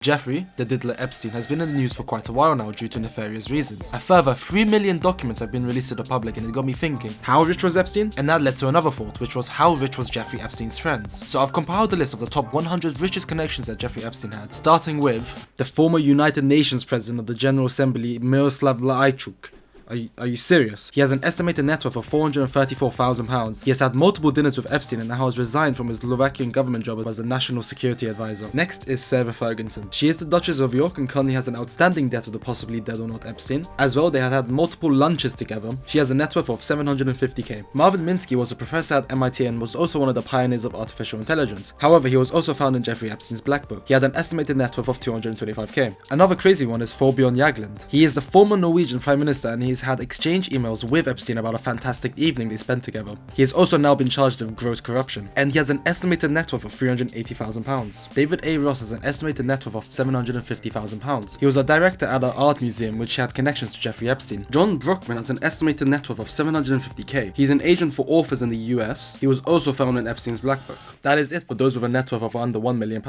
Jeffrey, the diddler Epstein, has been in the news for quite a while now due to nefarious reasons. A further 3 million documents have been released to the public, and it got me thinking, how rich was Epstein? And that led to another thought, which was how rich was Jeffrey Epstein's friends? So I've compiled a list of the top 100 richest connections that Jeffrey Epstein had, starting with the former United Nations President of the General Assembly, Miroslav Lajczuk. Are you serious? He has an estimated net worth of £434,000. He has had multiple dinners with Epstein and now has resigned from his Slovakian government job as a national security advisor. Next is Sarah Ferguson. She is the Duchess of York and currently has an outstanding debt with the possibly dead or not Epstein. As well, they had multiple lunches together. She has a net worth of $750k. Marvin Minsky was a professor at MIT and was also one of the pioneers of artificial intelligence. However, he was also found in Jeffrey Epstein's Black Book. He had an estimated net worth of $225k. Another crazy one is Thorbjørn Jagland. He is the former Norwegian Prime Minister and he's had exchange emails with Epstein about a fantastic evening they spent together. He has also now been charged with gross corruption, and he has an estimated net worth of £380,000. David A. Ross has an estimated net worth of £750,000. He was a director at an art museum which had connections to Jeffrey Epstein. John Brockman has an estimated net worth of $750k. He's an agent for authors in the US. He was also found in Epstein's Black Book. That is it for those with a net worth of under £1 million.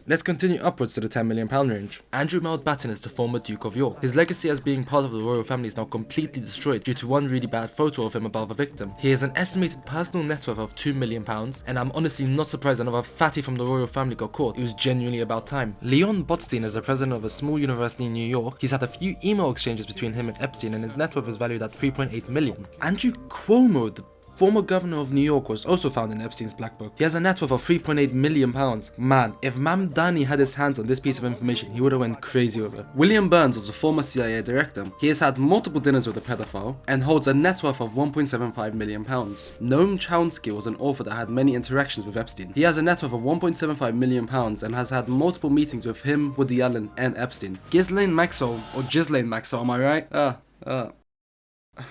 Let's continue upwards to the £10 million range. Andrew Mountbatten is the former Duke of York. His legacy as being part of the royal family is now completely destroyed due to one really bad photo of him above a victim. He has an estimated personal net worth of £2 million, and I'm honestly not surprised another fatty from the royal family got caught. It was genuinely about time. Leon Botstein is the president of a small university in New York. He's had a few email exchanges between him and Epstein, and his net worth is valued at $3.8 million. Andrew Cuomo, the former governor of New York, was also found in Epstein's Black Book. He has a net worth of £3.8 million. Man, if Mamdani had his hands on this piece of information, he would have went crazy with it. William Burns was a former CIA director. He has had multiple dinners with a pedophile and holds a net worth of £1.75 million. Noam Chomsky was an author that had many interactions with Epstein. He has a net worth of £1.75 million and has had multiple meetings with him, Woody Allen, and Epstein. Ghislaine Maxwell, or Ghislaine Maxwell, am I right?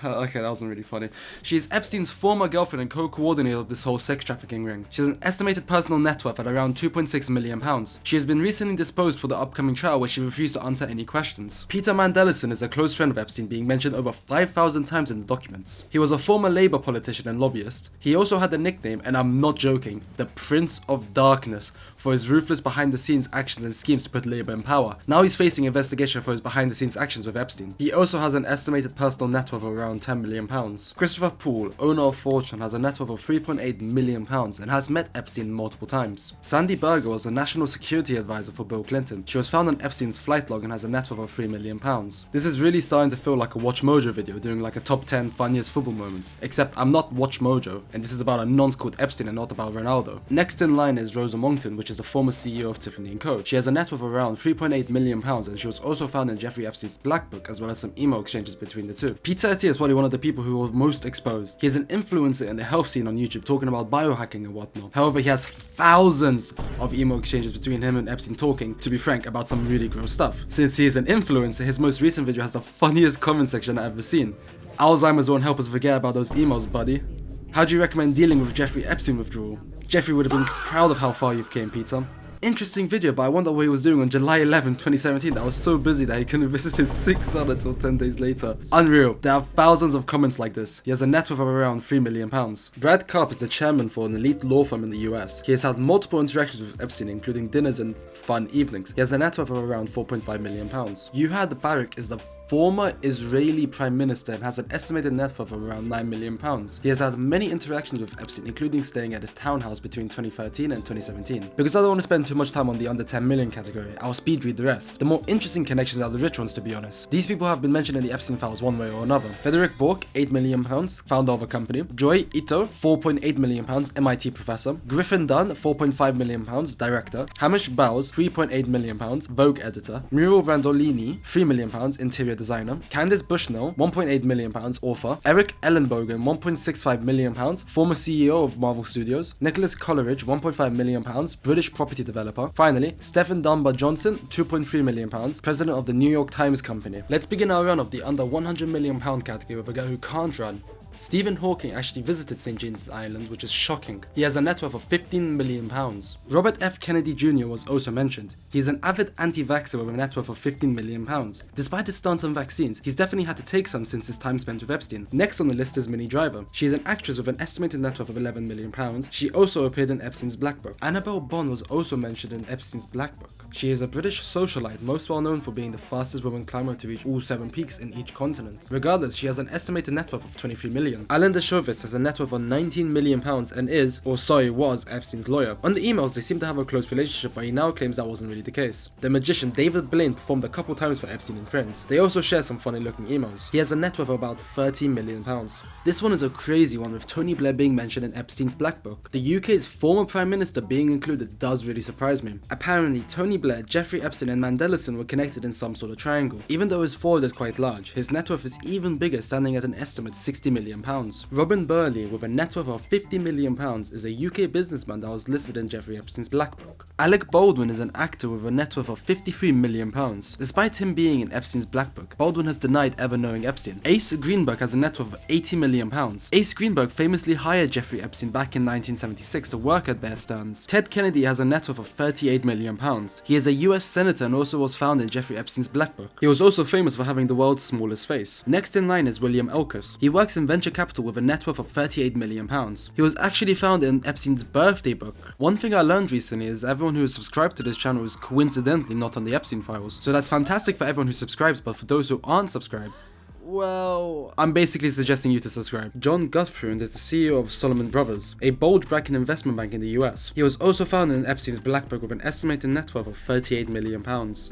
Okay, that wasn't really funny. She is Epstein's former girlfriend and co-coordinator of this whole sex trafficking ring. She has an estimated personal net worth at around £2.6 million. She has been recently disposed for the upcoming trial where she refused to answer any questions. Peter Mandelson is a close friend of Epstein, being mentioned over 5,000 times in the documents. He was a former Labour politician and lobbyist. He also had the nickname, and I'm not joking, the Prince of Darkness, for his ruthless behind-the-scenes actions and schemes to put Labour in power. Now he's facing investigation for his behind-the-scenes actions with Epstein. He also has an estimated personal net worth of around £10 million. Christopher Poole, owner of Fortune, has a net worth of £3.8 million and has met Epstein multiple times. Sandy Berger was the national security advisor for Bill Clinton. She was found on Epstein's flight log and has a net worth of £3 million. This is really starting to feel like a Watch Mojo video doing like a top 10 funniest football moments, except I'm not Watch Mojo and this is about a nonce called Epstein and not about Ronaldo. Next in line is Rosa Monckton, which is the former CEO of Tiffany & Co. She has a net worth of around £3.8 million and she was also found in Jeffrey Epstein's Black Book as well as some email exchanges between the two. Peter Attia is probably one of the people who was most exposed. He is an influencer in the health scene on YouTube talking about biohacking and whatnot. However, he has thousands of email exchanges between him and Epstein talking, to be frank, about some really gross stuff. Since he is an influencer, his most recent video has the funniest comment section I've ever seen. Alzheimer's won't help us forget about those emails, buddy. How do you recommend dealing with Jeffrey Epstein withdrawal? Jeffrey would have been proud of how far you've came, Peter. Interesting video, but I wonder what he was doing on July 11, 2017 that was so busy that he couldn't visit his sick son until 10 days later. Unreal. There are thousands of comments like this. He has a net worth of around £3 million. Brad Karp is the chairman for an elite law firm in the US. He has had multiple interactions with Epstein, including dinners and fun evenings. He has a net worth of around £4.5 million. Yuhad Barak is the former Israeli prime minister and has an estimated net worth of around £9 million. He has had many interactions with Epstein, including staying at his townhouse between 2013 and 2017. Because I don't want to spend too much time on the under 10 million category, I'll speed read the rest. The more interesting connections are the rich ones, to be honest. These people have been mentioned in the Epstein files one way or another. Frederick Bork, £8 million, founder of a company. Joy Ito, £4.8 million, MIT professor. Griffin Dunn, £4.5 million, director. Hamish Bowes, £3.8 million, Vogue editor. Muriel Brandolini, £3 million, interior designer. Candice Bushnell, £1.8 million, author. Eric Ellenbogen, £1.65 million, former CEO of Marvel Studios. Nicholas Coleridge, £1.5 million, British property developer. Finally, Stephen Dunbar Johnson, £2.3 million, president of the New York Times Company. Let's begin our run of the under £100 million category with a guy who can't run. Stephen Hawking actually visited St. James's Island, which is shocking. He has a net worth of £15 million. Robert F. Kennedy Jr. was also mentioned. He is an avid anti-vaxxer with a net worth of £15 million. Despite his stance on vaccines, he's definitely had to take some since his time spent with Epstein. Next on the list is Minnie Driver. She is an actress with an estimated net worth of £11 million. She also appeared in Epstein's Black Book. Annabelle Bond was also mentioned in Epstein's Black Book. She is a British socialite, most well known for being the fastest woman climber to reach all 7 peaks in each continent. Regardless, she has an estimated net worth of £23 million. Alan Dershowitz has a net worth of £19 million and was Epstein's lawyer. On the emails, they seem to have a close relationship, but he now claims that wasn't really the case. The magician David Blaine performed a couple times for Epstein and friends. They also share some funny looking emails. He has a net worth of about £30 million. This one is a crazy one, with Tony Blair being mentioned in Epstein's Black Book. The UK's former Prime Minister being included does really surprise me. Apparently, Tony Blair, Jeffrey Epstein and Mandelson were connected in some sort of triangle. Even though his forehead is quite large, his net worth is even bigger, standing at an estimate £60 million. Robin Burley, with a net worth of £50 million, is a UK businessman that was listed in Jeffrey Epstein's Black Book. Alec Baldwin is an actor with a net worth of £53 million. Despite him being in Epstein's Black Book, Baldwin has denied ever knowing Epstein. Ace Greenberg has a net worth of £80 million. Ace Greenberg famously hired Jeffrey Epstein back in 1976 to work at Bear Stearns. Ted Kennedy has a net worth of £38 million. He is a US senator and also was found in Jeffrey Epstein's Black Book. He was also famous for having the world's smallest face. Next in line is William Elkus. He works in venture capital with a net worth of £38 million. He was actually found in Epstein's birthday book. One thing I learned recently is everyone who is subscribed to this channel is coincidentally not on the Epstein files. So that's fantastic for everyone who subscribes, but for those who aren't subscribed, well, I'm basically suggesting you to subscribe. John Guthrun is the CEO of Solomon Brothers, a bulge bracket investment bank in the US. He was also found in Epstein's Black Book with an estimated net worth of £38 million.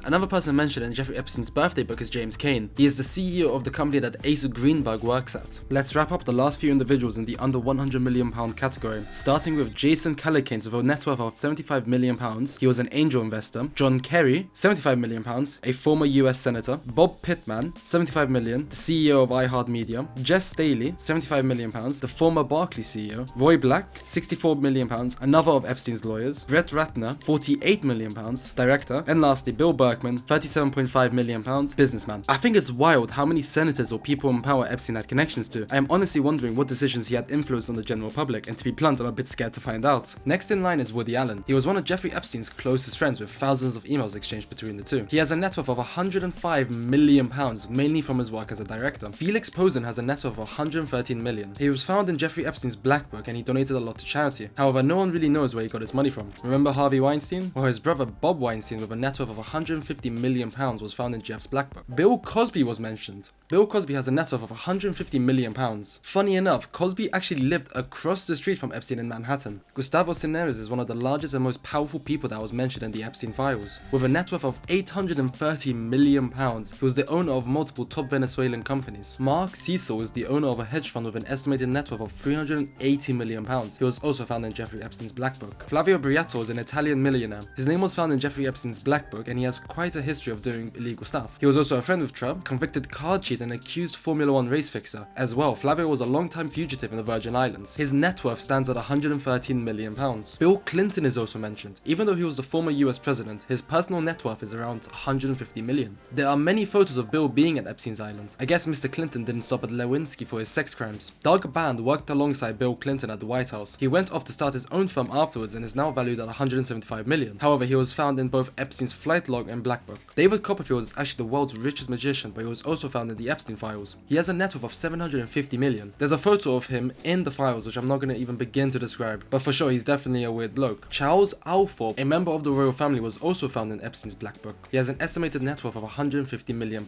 Another person mentioned in Jeffrey Epstein's birthday book is James Cain. He is the CEO of the company that Ace Greenberg works at. Let's wrap up the last few individuals in the under £100 million category, starting with Jason Calacanis with a net worth of £75 million. He was an angel investor. John Kerry, £75 million, a former US senator. Bob Pittman, $75 million, the CEO of iHeartMedia. Jess Staley, £75 million, the former Barclays CEO. Roy Black, £64 million, another of Epstein's lawyers. Brett Ratner, £48 million, director. And lastly, Bill Berkman, £37.5 million, businessman. I think it's wild how many senators or people in power Epstein had connections to. I am honestly wondering what decisions he had influenced on the general public, and to be blunt, I'm a bit scared to find out. Next in line is Woody Allen. He was one of Jeffrey Epstein's closest friends, with thousands of emails exchanged between the two. He has a net worth of £105 million, mainly from his work as a director. Felix Posen has a net worth of £113 million. He was found in Jeffrey Epstein's Black Book and he donated a lot to charity. However, no one really knows where he got his money from. Remember Harvey Weinstein? Well, his brother Bob Weinstein with a net worth of £150 million was found in Jeff's Black Book. Bill Cosby was mentioned. Bill Cosby has a net worth of £150 million. Funny enough, Cosby actually lived across the street from Epstein in Manhattan. Gustavo Cineres is one of the largest and most powerful people that was mentioned in the Epstein files. With a net worth of £830 million, he was the owner of multiple top Venezuelan companies. Mark Cecil is the owner of a hedge fund with an estimated net worth of £380 million. He was also found in Jeffrey Epstein's Black Book. Flavio Briatore is an Italian millionaire. His name was found in Jeffrey Epstein's Black Book and he has quite a history of doing illegal stuff. He was also a friend with Trump, convicted card cheat and accused Formula 1 race fixer. As well, Flavio was a long-time fugitive in the Virgin Islands. His net worth stands at £113 million. Bill Clinton is also mentioned. Even though he was the former US president, his personal net worth is around $150 million. There are many photos of Bill being at Epstein's Island. I guess Mr. Clinton didn't stop at Lewinsky for his sex crimes. Doug Band worked alongside Bill Clinton at the White House. He went off to start his own firm afterwards and is now valued at $175 million. However, he was found in both Epstein's flight log and Black Book. David Copperfield is actually the world's richest magician, but he was also found in the Epstein files. He has a net worth of $750 million. There's a photo of him in the files which I'm not going to even begin to describe, but for sure he's definitely a weird bloke. Charles Althorpe, a member of the royal family, was also found in Epstein's Black Book. He has an estimated net worth of £150 million.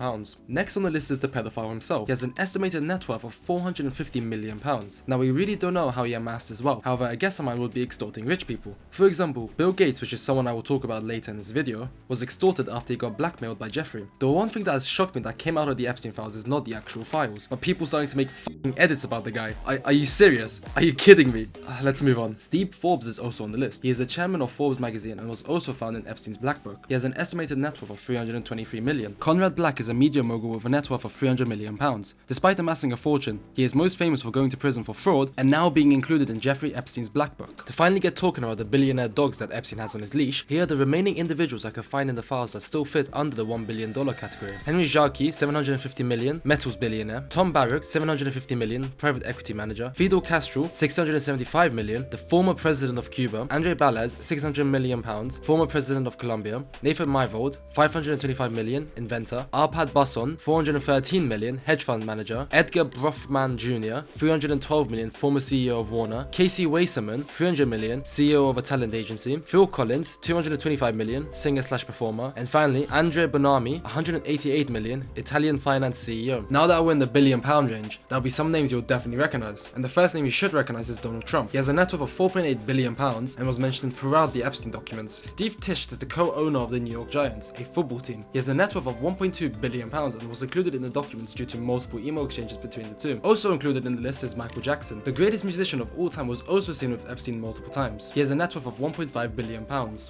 Next on the list is the pedophile himself. He has an estimated net worth of £450 million. Now we really don't know how he amassed his wealth. However, a guess of mine would be extorting rich people. For example, Bill Gates, which is someone I will talk about later in this video, was extorted after he got blackmailed by Jeffrey. The one thing that has shocked me that came out of the Epstein files is not the actual files, but people starting to make f***ing edits about the guy. Are you serious? Are you kidding me? Let's move on. Steve Forbes is also on the list. He is the chairman of Forbes magazine and was also found in Epstein's Black Book. He has an estimated net worth of $323 million. Conrad Black is a media mogul with a net worth of $300 £600 million. Despite amassing a fortune, he is most famous for going to prison for fraud and now being included in Jeffrey Epstein's black book. To finally get talking about the billionaire dogs that Epstein has on his leash, here are the remaining individuals I could find in the files that still fit under the $1 billion category. Henry Jarkey, $750 million, metals billionaire. Tom Barrack, $750 million, private equity manager. Fidel Castro, $675 million, the former president of Cuba. Andre Balaz, £600 million, former president of Colombia. Nathan Myvold, $525 million, inventor. Arpad Basson, $413 million, hedge fund manager. Edgar Brofman Jr., $312 million, former CEO of Warner. Casey Wasserman, $300 million, CEO of a talent agency. Phil Collins, $225 million, singer/performer. And finally, Andrea Bonami, $188 million, Italian finance CEO. Now that we're in the £billion range, there'll be some names you'll definitely recognize. And the first name you should recognize is Donald Trump. He has a net worth of £4.8 billion and was mentioned throughout the Epstein documents. Steve Tisch is the co-owner of the New York Giants, a football team. He has a net worth of £1.2 billion and was included in the documents due to multiple email exchanges between the two. Also included in the list is Michael Jackson. The greatest musician of all time was also seen with Epstein multiple times. He has a net worth of £1.5 billion.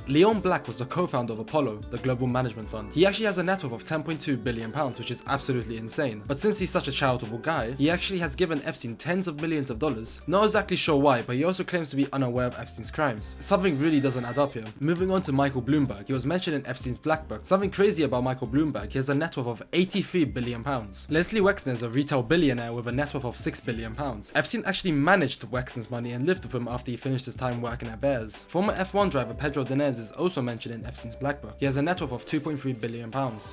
Leon Black was the co-founder of Apollo, the global management fund. He actually has a net worth of £10.2 billion, which is absolutely insane. But since he's such a charitable guy, he actually has given Epstein tens of millions of dollars. Not exactly sure why, but he also claims to be unaware of Epstein's crimes. Something really doesn't add up here. Moving on to Michael Bloomberg, he was mentioned in Epstein's black book. Something crazy about Michael Bloomberg, he has a net worth of £83 billion. Leslie Wexner is a retail billionaire with a net worth of £6 billion. Epstein actually managed Wexner's money and lived with him after he finished his time working at Bears. Former F1 driver Pedro Diniz is also mentioned in Epstein's black book. He has a net worth of £2.3 billion.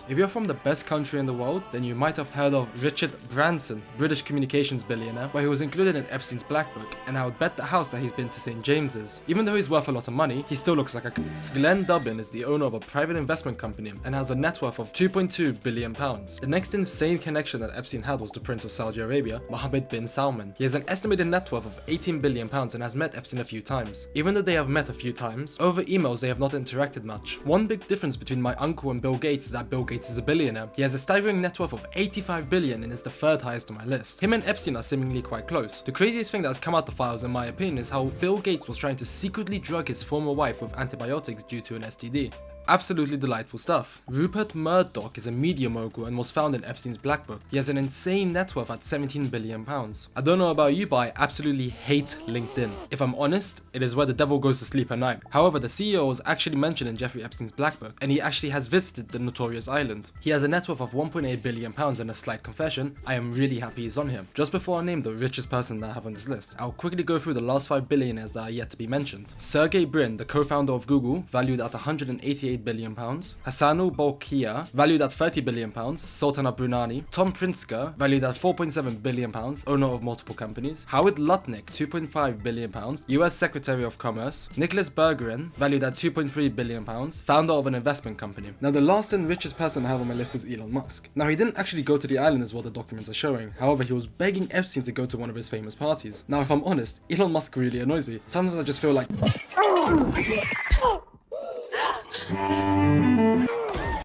If you're from the best country in the world, then you might have heard of Richard Branson, British communications billionaire, where he was included in Epstein's black book, and I would bet the house that he's been to St. James's. Even though he's worth a lot of money, he still looks like a cunt. Glenn Dubbin is the owner of a private investment company and has a net worth of £2.2 billion. The next insane connection that Epstein had was the Prince of Saudi Arabia, Mohammed bin Salman. He has an estimated net worth of £18 billion and has met Epstein a few times. Even though they have met a few times, over emails they have not interacted much. One big difference between my uncle and Bill Gates is that Bill Gates is a billionaire. He has a staggering net worth of $85 billion and is the third highest on my list. Him and Epstein are seemingly quite close. The craziest thing that has come out the files in my opinion is how Bill Gates was trying to secretly drug his former wife with antibiotics due to an STD. Absolutely delightful stuff. Rupert Murdoch is a media mogul and was found in Epstein's black book. He has an insane net worth at £17 billion. I don't know about you, but I absolutely hate LinkedIn. If I'm honest, it is where the devil goes to sleep at night. However, the CEO was actually mentioned in Jeffrey Epstein's black book, and he actually has visited the notorious island. He has a net worth of £1.8 billion and a slight confession, I am really happy he's on here. Just before I name the richest person that I have on this list, I'll quickly go through the last 5 billionaires that are yet to be mentioned. Sergey Brin, the co-founder of Google, valued at £188 billion. Hassanul Bolkiah, valued at £30 billion. Sultan of Brunei. Tom Prinsker, valued at £4.7 billion, owner of multiple companies. Howard Lutnick, £2.5 billion, US Secretary of Commerce. Nicholas Berggren, valued at £2.3 billion, founder of an investment company. Now the last and richest person I have on my list is Elon Musk. Now he didn't actually go to the island as what the documents are showing, however he was begging Epstein to go to one of his famous parties. Now if I'm honest, Elon Musk really annoys me. Sometimes I just feel like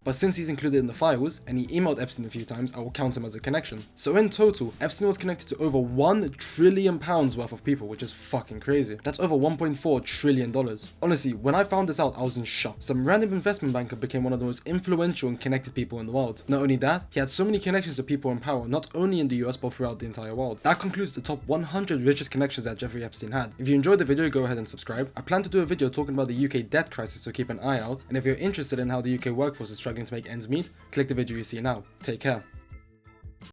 but since he's included in the files, and he emailed Epstein a few times, I will count him as a connection. So in total, Epstein was connected to over £1 trillion worth of people, which is fucking crazy. That's over $1.4 trillion. Honestly, when I found this out, I was in shock. Some random investment banker became one of the most influential and connected people in the world. Not only that, he had so many connections to people in power, not only in the US, but throughout the entire world. That concludes the top 100 richest connections that Jeffrey Epstein had. If you enjoyed the video, go ahead and subscribe. I plan to do a video talking about the UK debt crisis, so keep an eye out. And if you're interested in how the UK workforce is struggling to make ends meet, click the video you see now. Take care.